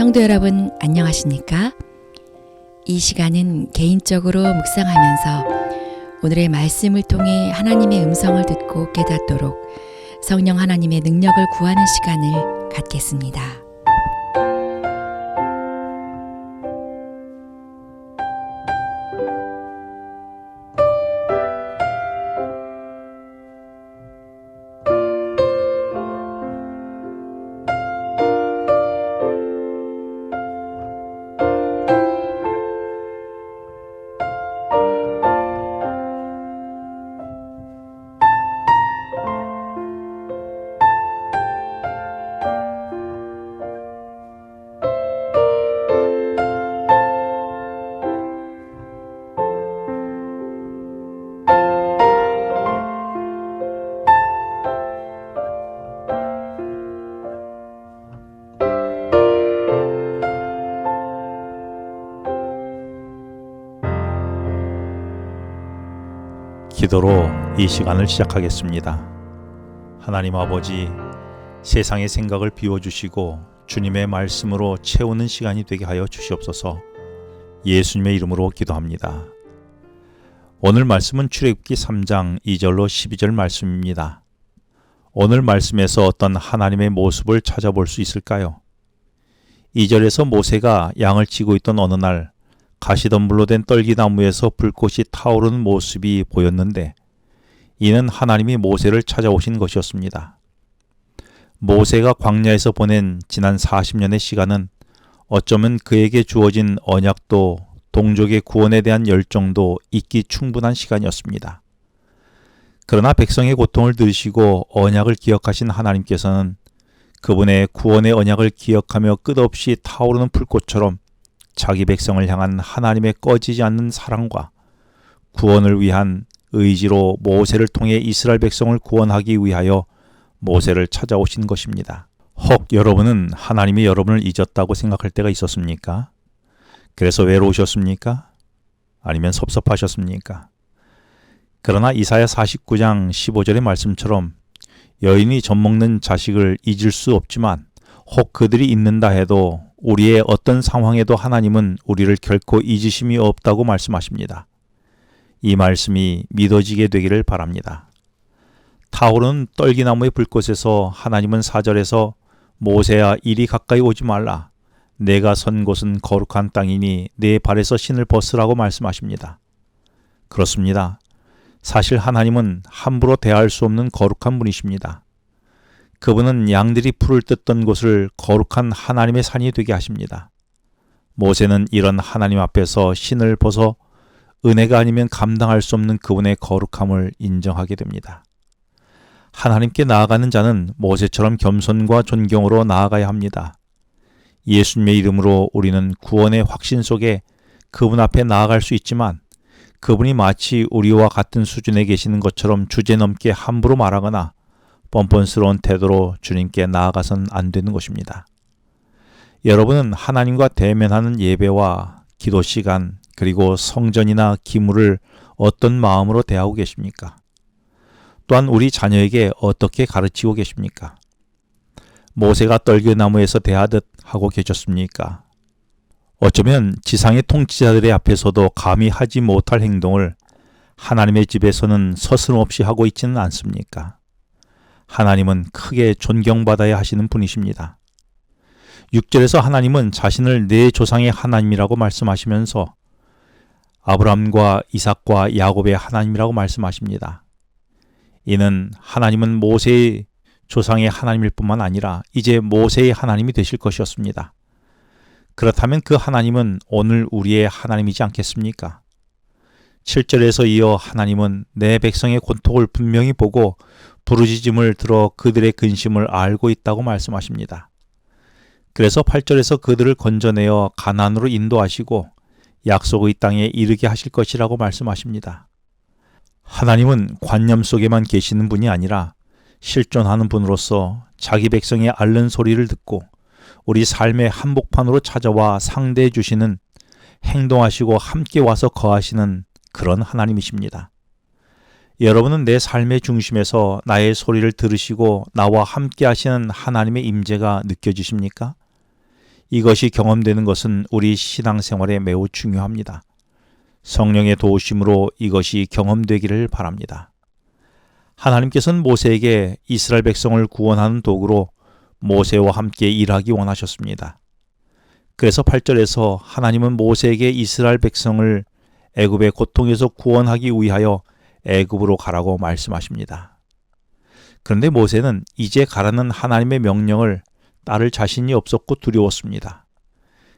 성도 여러분 안녕하십니까? 이 시간은 개인적으로 묵상하면서 오늘의 말씀을 통해 하나님의 음성을 듣고 깨닫도록 성령 하나님의 능력을 구하는 시간을 갖겠습니다. 기도로 이 시간을 시작하겠습니다. 하나님 아버지, 세상의 생각을 비워주시고 주님의 말씀으로 채우는 시간이 되게 하여 주시옵소서. 예수님의 이름으로 기도합니다. 오늘 말씀은 출애굽기 3장 2절로 12절 말씀입니다. 오늘 말씀에서 어떤 하나님의 모습을 찾아볼 수 있을까요? 2절에서 모세가 양을 치고 있던 어느 날 가시덤불로 된 떨기나무에서 불꽃이 타오르는 모습이 보였는데 이는 하나님이 모세를 찾아오신 것이었습니다. 모세가 광야에서 보낸 지난 40년의 시간은 어쩌면 그에게 주어진 언약도 동족의 구원에 대한 열정도 잊기 충분한 시간이었습니다. 그러나 백성의 고통을 들으시고 언약을 기억하신 하나님께서는 그분의 구원의 언약을 기억하며 끝없이 타오르는 불꽃처럼 자기 백성을 향한 하나님의 꺼지지 않는 사랑과 구원을 위한 의지로 모세를 통해 이스라엘 백성을 구원하기 위하여 모세를 찾아오신 것입니다. 혹 여러분은 하나님이 여러분을 잊었다고 생각할 때가 있었습니까? 그래서 외로우셨습니까? 아니면 섭섭하셨습니까? 그러나 이사야 49장 15절의 말씀처럼 여인이 젖먹는 자식을 잊을 수 없지만 혹 그들이 잊는다 해도 우리의 어떤 상황에도 하나님은 우리를 결코 잊으심이 없다고 말씀하십니다. 이 말씀이 믿어지게 되기를 바랍니다. 타오르는 떨기나무의 불꽃에서 하나님은 4절에서 모세야 이리 가까이 오지 말라. 내가 선 곳은 거룩한 땅이니 내 발에서 신을 벗으라고 말씀하십니다. 그렇습니다. 사실 하나님은 함부로 대할 수 없는 거룩한 분이십니다. 그분은 양들이 풀을 뜯던 곳을 거룩한 하나님의 산이 되게 하십니다. 모세는 이런 하나님 앞에서 신을 벗어 은혜가 아니면 감당할 수 없는 그분의 거룩함을 인정하게 됩니다. 하나님께 나아가는 자는 모세처럼 겸손과 존경으로 나아가야 합니다. 예수님의 이름으로 우리는 구원의 확신 속에 그분 앞에 나아갈 수 있지만 그분이 마치 우리와 같은 수준에 계시는 것처럼 주제넘게 함부로 말하거나 뻔뻔스러운 태도로 주님께 나아가선 안 되는 것입니다. 여러분은 하나님과 대면하는 예배와 기도 시간 그리고 성전이나 기물을 어떤 마음으로 대하고 계십니까? 또한 우리 자녀에게 어떻게 가르치고 계십니까? 모세가 떨기나무에서 대하듯 하고 계셨습니까? 어쩌면 지상의 통치자들의 앞에서도 감히 하지 못할 행동을 하나님의 집에서는 서슴없이 하고 있지는 않습니까? 하나님은 크게 존경받아야 하시는 분이십니다. 6절에서 하나님은 자신을 내 조상의 하나님이라고 말씀하시면서 아브라함과 이삭과 야곱의 하나님이라고 말씀하십니다. 이는 하나님은 모세의 조상의 하나님일 뿐만 아니라 이제 모세의 하나님이 되실 것이었습니다. 그렇다면 그 하나님은 오늘 우리의 하나님이지 않겠습니까? 7절에서 이어 하나님은 내 백성의 고통을 분명히 보고 부르짖음을 들어 그들의 근심을 알고 있다고 말씀하십니다. 그래서 8절에서 그들을 건져내어 가나안으로 인도하시고 약속의 땅에 이르게 하실 것이라고 말씀하십니다. 하나님은 관념 속에만 계시는 분이 아니라 실존하는 분으로서 자기 백성의 앓는 소리를 듣고 우리 삶의 한복판으로 찾아와 상대해 주시는 행동하시고 함께 와서 거하시는 그런 하나님이십니다. 여러분은 내 삶의 중심에서 나의 소리를 들으시고 나와 함께 하시는 하나님의 임재가 느껴지십니까? 이것이 경험되는 것은 우리 신앙생활에 매우 중요합니다. 성령의 도우심으로 이것이 경험되기를 바랍니다. 하나님께서는 모세에게 이스라엘 백성을 구원하는 도구로 모세와 함께 일하기 원하셨습니다. 그래서 8절에서 하나님은 모세에게 이스라엘 백성을 애굽의 고통에서 구원하기 위하여 애굽으로 가라고 말씀하십니다. 그런데 모세는 이제 가라는 하나님의 명령을 따를 자신이 없었고 두려웠습니다.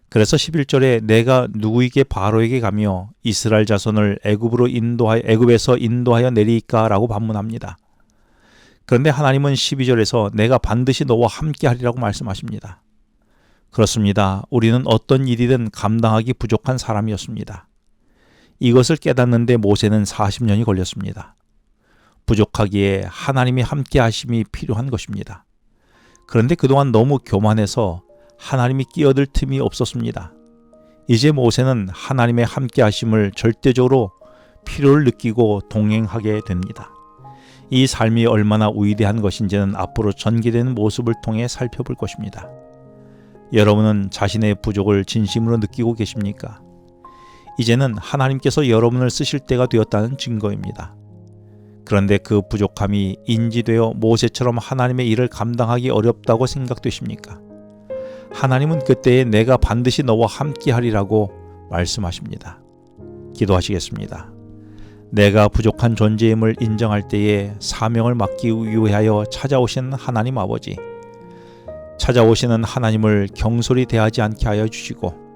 그래서 11절에 내가 누구에게 바로에게 가며 이스라엘 자손을 애굽에서 인도하여 내리까라고 반문합니다. 그런데 하나님은 12절에서 내가 반드시 너와 함께 하리라고 말씀하십니다. 그렇습니다. 우리는 어떤 일이든 감당하기 부족한 사람이었습니다. 이것을 깨닫는데 모세는 40년이 걸렸습니다. 부족하기에 하나님이 함께 하심이 필요한 것입니다. 그런데 그동안 너무 교만해서 하나님이 끼어들 틈이 없었습니다. 이제 모세는 하나님의 함께 하심을 절대적으로 필요를 느끼고 동행하게 됩니다. 이 삶이 얼마나 위대한 것인지는 앞으로 전개되는 모습을 통해 살펴볼 것입니다. 여러분은 자신의 부족을 진심으로 느끼고 계십니까? 이제는 하나님께서 여러분을 쓰실 때가 되었다는 증거입니다. 그런데 그 부족함이 인지되어 모세처럼 하나님의 일을 감당하기 어렵다고 생각되십니까? 하나님은 그때에 내가 반드시 너와 함께 하리라고 말씀하십니다. 기도하시겠습니다. 내가 부족한 존재임을 인정할 때에 사명을 맡기 위하여 찾아오시는 하나님 아버지, 찾아오시는 하나님을 경솔히 대하지 않게 하여 주시고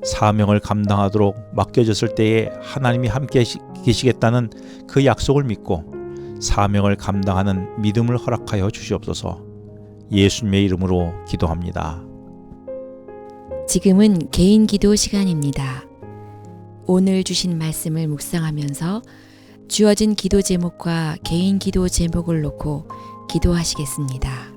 사명을 감당하도록 맡겨졌을 때에 하나님이 함께 계시겠다는 그 약속을 믿고 사명을 감당하는 믿음을 허락하여 주시옵소서. 예수님의 이름으로 기도합니다. 지금은 개인 기도 시간입니다. 오늘 주신 말씀을 묵상하면서 주어진 기도 제목과 개인 기도 제목을 놓고 기도하시겠습니다.